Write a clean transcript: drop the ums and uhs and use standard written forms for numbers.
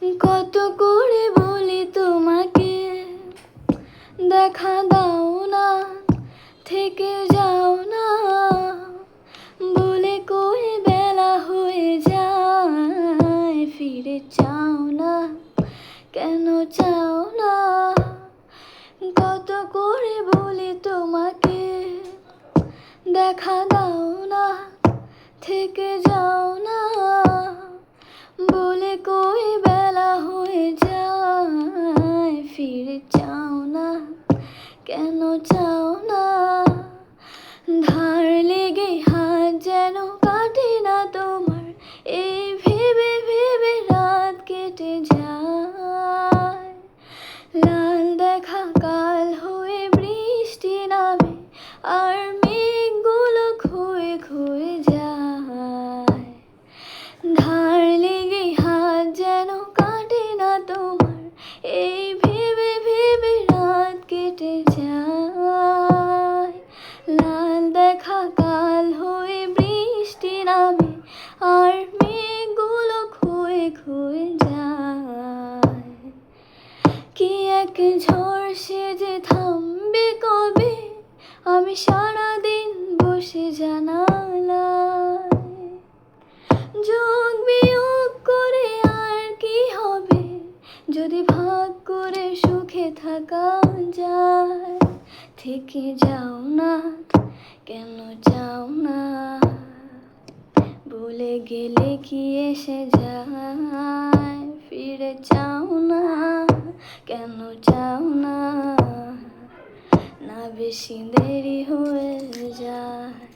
কত করে বলি তোমাকে দেখা দাও না, থেকে যাও না, বলে কই বেলা হয়ে যায়। ফিরে চাও না, কেন চাও না? কত করে বলি তোমাকে দেখা দাও না, থেকে যাও না, বলে কই বেলা হয়ে যায়। ফিরে চাও না, কেন চাও না? ধার লেগে হাত যেন কাটে না তোমার, এই ভেবে ভেবে রাত কেটে যায়। লাল দেখা কাল হয়ে বৃষ্টি নামে, আর মেঘগুলো ক্ষয়ে ক্ষয়ে যায়। ধার লেগে হাত যেন কাটে না তোমার, এই ভেবে ভেবে রাত কেটে যায়। লাল দেখা কাল হয়ে বৃষ্টি নামে, আর মেঘগুলো ক্ষয়ে ক্ষয়ে যায়। কি এক ঝড় সে যে থামবে কবে, আমি সারাদিন বসে জানালায়। যোগ বিয়োগ করে আর কি হবে, যদি ভাগ করে সুখে থাকা যায়। থেকে যাও না, কেন চাও না? বলে গেলে কি এসে যায়। ফিরে চাও না, কেন চাও না? না বেশি দেরি হয়ে যায়।